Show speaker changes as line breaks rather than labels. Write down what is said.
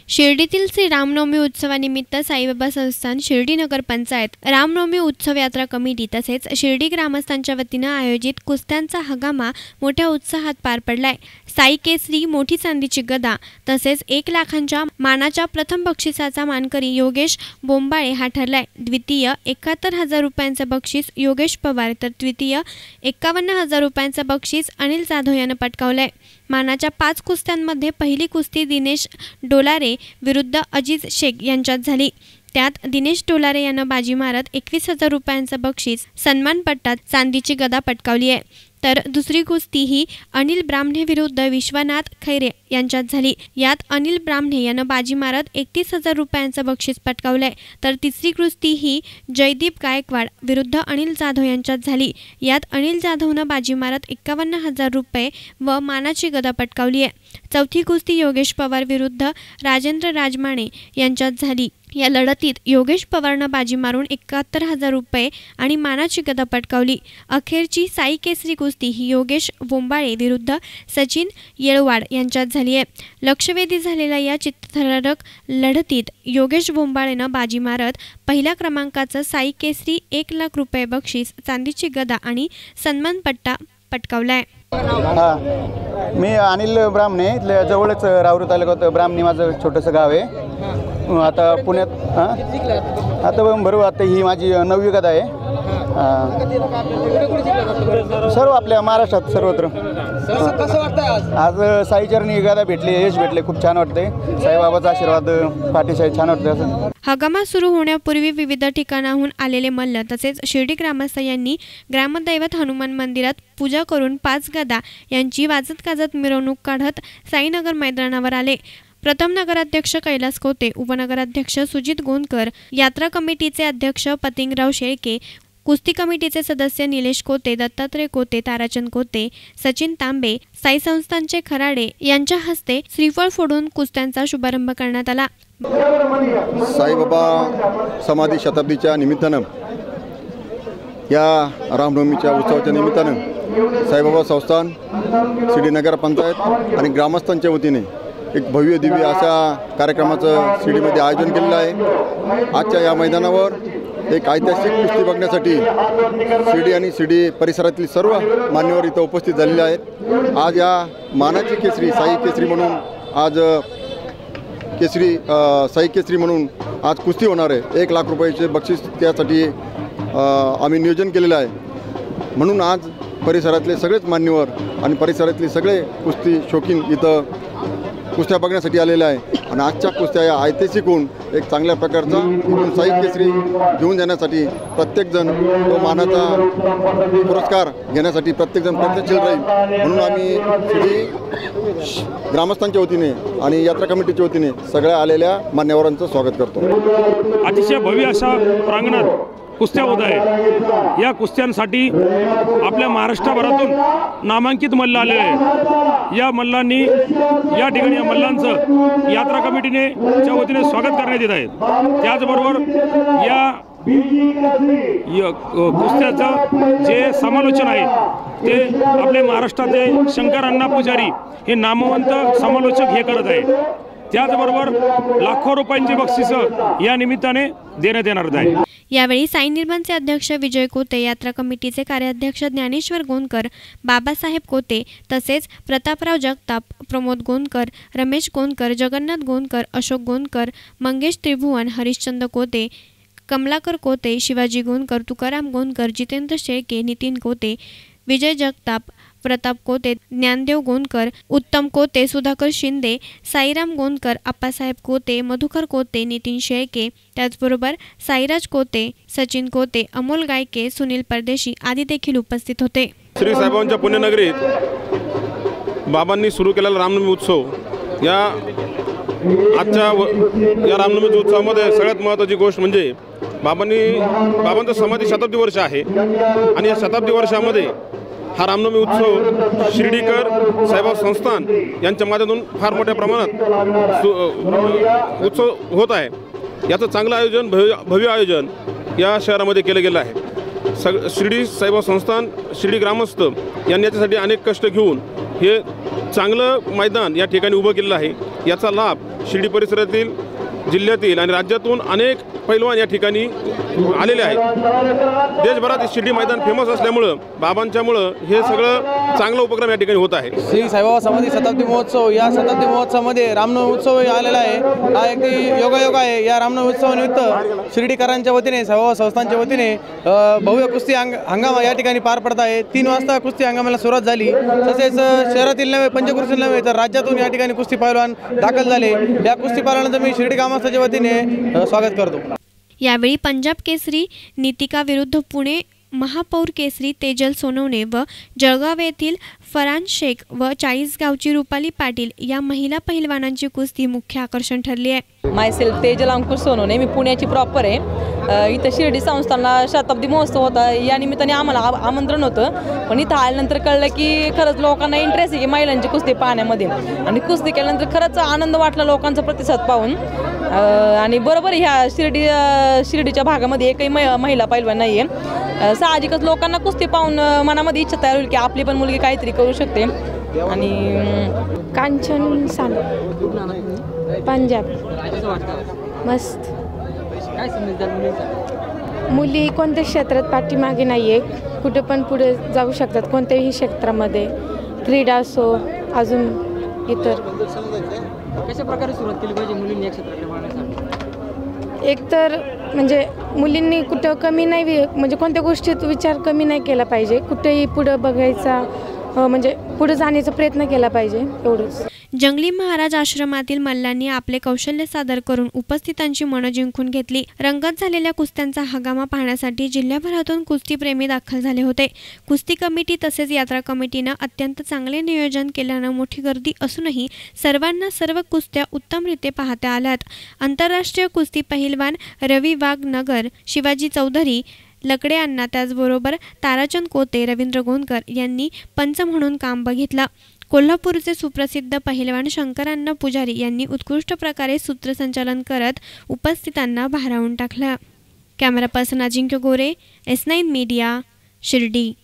शिर्डीतील श्री रामनवमी उत्सवानिमित्त साईबाबा संस्थान शिर्डी नगर पंचायत रामनवमी उत्सव यात्रा कमिटी तसेच शिर्डी ग्रामस्थांच्या वतीने आयोजित कुस्त्यांचा हंगामा मोठ्या उत्साहात पार पडलाय। साई केसरी मोठी चांदीची गदा तसेच 1 लाखांच्या मानाच्या प्रथम बक्षिसाचा मानकरी योगेश बोंबाळे हा ठरलाय। द्वितीय 71,000 रुपयांचे बक्षीस योगेश पवार तर तृतीय 51,000 रुपयांचे बक्षीस अनिल जाधव याने पटकावले। मानाच्या 5 कुस्त्यांमध्ये पहिली कुस्ती दिनेश डोलारे विरुद्ध अजीज शेख यांच्यात झाली। त्यात दिनेश डोलारे याने बाजी मारत 21,000 रुपयांचे बक्षीस सन्मान पट्टात चांदीची गदा पटकावली आहे। तर दुसरी कुस्ती ही अनिल ब्राह्मणे विरुद्ध विश्वनाथ खैरे यांच्यात झाली। यात अनिल ब्राह्मणे याने बाजी मारत 31,000 रुपयांचे बक्षीस पटकावले। तर तिसरी कुस्ती ही जयदीप गायकवाड विरुद्ध अनिल जाधव यांच्यात झाली। यात अनिल जाधवने बाजी मारत 51,000 रुपये व मानाची गदा पटकावली आहे। चौथी कुस्ती योगेश पवार विरुद्ध राजेंद्र राजमाणे यांच्यात झाली। या लढतीत योगेश पवारने बाजी मारून 71,000 रुपये आणि मानाची गदा पटकावली। अखेरची साई केसरी कुस्ती ही योगेश बोंबाळे विरुद्ध सचिन येळवाड यांच्यात झाली आहे। लक्षवेधी झालेल्या या चित्तथरारक लढतीत योगेश बोंबाळेने बाजी मारत पहिल्या क्रमांकाचं साई केसरी 1 लाख रुपये बक्षीस चांदीची गदा आणि सन्मान पट्टा पटकावलाय।
मी अनिल ब्राह्मणे इथल्या जवळच राऊरी तालुक्यात ब्राह्मणी माझं छोटंसं गाव आहे। आता पुण्यात आता बरोबर आता ही माझी 9वी गदा आहे। सर्व आपल्या महाराष्ट्रात सर्वत्र
कसं वाटतं
आज साईचरणी गदा भेटली, यश भेटले, खूप छान वाटते। साईबाबाचा आशीर्वाद पाठीशी छान वाटते। असं
हंगामा सुरू होण्यापूर्वी विविध ठिकाणाहून आलेले मल्ल तसेच शिर्डी ग्रामस्थ यांनी ग्रामदैवत हनुमान मंदिरात पूजा करून 5 गदा यांची वाजत गाजत मिरवणूक काढत साईनगर मैदानावर आले। प्रथम नगराध्यक्ष कैलास कोते, उपनगराध्यक्ष सुजित गोंदकर, यात्रा कमिटीचे अध्यक्ष पतिंगराव शेळके, कुस्ती कमिटीचे सदस्य निलेश कोते, दत्तात्रय कोते, ताराचंद कोते, सचिन तांबे, साई संस्थानचे खराडे यांच्या हस्ते श्रीफळ फोडून कुस्त्यांचा शुभारंभ करण्यात आला।
साईबाबा समाधी शताब्दीच्या निमित्तानं या रामनवमीच्या उत्सवाच्या निमित्तानं साईबाबा संस्थान शिर्डी नगर पंचायत आणि ग्रामस्थांच्या वतीने एक भव्य दिव्य अशा कार्यक्रमाचं शिर्डीमध्ये आयोजन केलेलं आहे। आजच्या या मैदानावर एक ऐतिहासिक कुस्ती बघण्यासाठी शिर्डी आणि शिर्डी परिसरातील सर्व मान्यवर इथं उपस्थित झालेले आहेत। आज या मानाची केसरी साई केसरी म्हणून आज साई केसरी म्हणून आज कुस्ती होणार आहे। 1 लाख रुपयाचे बक्षीस त्यासाठी आम्ही नियोजन केलेलं आहे। म्हणून आज परिसरातले सगळेच मान्यवर आणि परिसरातले सगळे कुस्ती शौकीन इथं कुस्त्या बघण्यासाठी आलेले आहे। आणि आजच्या कुस्त्या या ऐतिहासिक होऊन एक चांगल्या प्रकारचा इथून साई केसरी घेऊन जाण्यासाठी प्रत्येकजण तो मानाचा पुरस्कार घेण्यासाठी प्रत्येकजण प्रयत्नशील राहील। म्हणून आम्ही शिर्डी ग्रामस्थांच्या वतीने आणि यात्रा कमिटीच्या वतीने सगळ्या आलेल्या मान्यवरांचं स्वागत करतो।
अतिशय भव्य अशा प्रांगणात कुस्त्या होत आहे। या कुस्त्यांसाठी आपल्या महाराष्ट्रभरातून नामांकित मल्ल आलेले आहे। या मल्लांनी या ठिकाणी या मल्लांचं यात्रा कमिटीने च्या वतीने स्वागत करण्यात येत आहे। त्याचबरोबर या कुस्त्याचं जे समालोचन आहे ते आपले महाराष्ट्राचे शंकर अण्णा पुजारी हे नामवंत समालोचक हे करत आहे। त्याचबरोबर लाखो रुपयांची बक्षिसं या निमित्ताने देण्यात येणार आहे।
यावेळी साई निर्माणचे अध्यक्ष विजय कोते, यात्रा कमिटीचे कार्याध्यक्ष ज्ञानेश्वर गोंदकर, बाबासाहेब कोते तसेच प्रतापराव जगताप, प्रमोद गोंदकर, रमेश गोंदकर, जगन्नाथ गोंदकर, अशोक गोंदकर, मंगेश त्रिभुवन, हरिश्चंद्र कोते, कमलाकर कोते, शिवाजी गोंदकर, तुकाराम गोंदकर, जितेंद्र शेळके, नितीन कोते, विजय जगताप, प्रताप कोते, ज्ञानदेव गोंदकर, उत्तम कोते, सुधाकर शिंदे, साईराम गोंदकर, आप्पासाहेब कोते, मधुकर कोते, नितीन शेळके, त्याचबरोबर साईराज कोते, सचिन कोते, अमोल गायके, सुनील परदेशी आदी देखील उपस्थित होते।
श्री साईबाबांच्या पुण्यनगरीत बाबांनी सुरू केलेला रामनवमी उत्सव या आजच्या या रामनवमी उत्सवामध्ये सगळ्यात महत्त्वाची गोष्ट म्हणजे बाबांचं समाधी शताब्दी वर्ष आहे। आणि या शताब्दी वर्षामध्ये हा रामनवमी उत्सव शिर्डीकर साईबाबा संस्थान यांच्या माध्यमातून फार मोठ्या प्रमाणात उत्सव होत आहे। याचं चांगलं आयोजन भव्य आयोजन या शहरामध्ये केलं गेलं आहे। शिर्डी साईबाबा संस्थान शिर्डी ग्रामस्थ यांनी याच्यासाठी अनेक कष्ट घेऊन हे चांगलं मैदान या ठिकाणी उभं केलेलं आहे। याचा लाभ शिर्डी परिसरातील, जिल्ह्यातील आणि राज्यातून अनेक पैलवान या ठिकाणी आलेले आहेत। देशभरात शिर्डी मैदान फेमस असल्यामुळं बाबांच्यामुळं हे सगळं चांगलं उपक्रम या ठिकाणी होत आहे।
श्री साईबाबा समाधी शताब्दी महोत्सव, या शताब्दी महोत्सवामध्ये रामनवमी उत्सव आलेला आहे। हा अगदी योगायोग आहे। या रामनवमी उत्सवानिमित्त शिर्डीकरांच्या वतीने, साईबाबा संस्थांच्या वतीने भव्य कुस्ती हंगामा या ठिकाणी पार पडत आहे। 3 वाजता कुस्ती हंगामाला सुरुवात झाली। तसेच शहरातील नव्हे, पंचक्रोशीतील नव्हे तर राज्यातून या ठिकाणी कुस्ती पैलवान दाखल झाले। या कुस्ती पैलवानांचं मी शिर्डी ग्रामस्थांच्या वतीने स्वागत करतो।
यावेळी पंजाब केसरी नितिका विरुद्ध पुणे महापौर केसरी तेजल सोनवणे व जळगाव येथील फरान शेख व चाळीसगावची रुपाली पाटील या महिला पहिलवानांची कुस्ती मुख्य आकर्षण ठरली आहे।
मायसेल्फ तेजल अंकुश सोनवणे, मी पुण्याची प्रॉपर आहे। इथं शिर्डी संस्थांना शताब्दी महोत्सव होता, या निमित्ताने आम्हाला आमंत्रण होतं। पण इथं आल्यानंतर कळलं की खरंच लोकांना इंटरेस्ट आहे की महिलांची कुस्ती पाहण्यामध्ये, आणि कुस्ती केल्यानंतर खरंच आनंद वाटला लोकांचा प्रतिसाद पाहून। आणि बरोबर ह्या शिर्डीच्या भागामध्ये एकही महिला पैलवान नाही आहे। साहजिकच लोकांना कुस्ती पाहून मनामध्ये इच्छा तयार होईल की आपली पण मुलगी काहीतरी करू शकते। आणि
कांचन साल, पंजाब। मस्त। मुली कोणत्या क्षेत्रात पाठीमागे नाही आहे, कुठे पण पुढे जाऊ शकतात, कोणत्याही क्षेत्रामध्ये, क्रीडा असो अजून इतर।
कशा प्रकारे सुरुवात केली पाहिजे मुलींनी या क्षेत्राकडे वळण्यासाठी?
एकतर म्हणजे मुलींनी कुठं कमी नाही, म्हणजे कोणत्या गोष्टीत विचार कमी नाही केला पाहिजे, कुठेही पुढं बघायचा, म्हणजे पुढे जाण्याचा प्रयत्न केला पाहिजे, एवढंच।
जंगली महाराज आश्रमातील मल्लांनी आपले कौशल्य सादर करून उपस्थितांची मनं जिंकून घेतली। रंगत झालेल्या कुस्त्यांचा हंगामा पाहण्यासाठी जिल्ह्याभरातून कुस्तीप्रेमी दाखल झाले होते। कुस्ती कमिटी तसेच यात्रा कमिटीनं अत्यंत चांगले नियोजन केल्यानं मोठी गर्दी असूनही सर्वांना सर्व कुस्त्या उत्तमरीत्या पाहता आल्यात। आंतरराष्ट्रीय कुस्ती पहिलवान रवी वाघ नगर, शिवाजी चौधरी, लकडे अण्णा, त्याचबरोबर ताराचंद कोते, रवींद्र गोंदकर यांनी पंच म्हणून काम बघितलं। कोल्हापूरचे सुप्रसिद्ध पहिलवान शंकरांना पुजारी यांनी उत्कृष्ट प्रकारे सूत्रसंचालन करत उपस्थितांना भारावून टाकलं। कॅमेरा पर्सन अजिंक्य गोरे, S9 मीडिया, शिर्डी।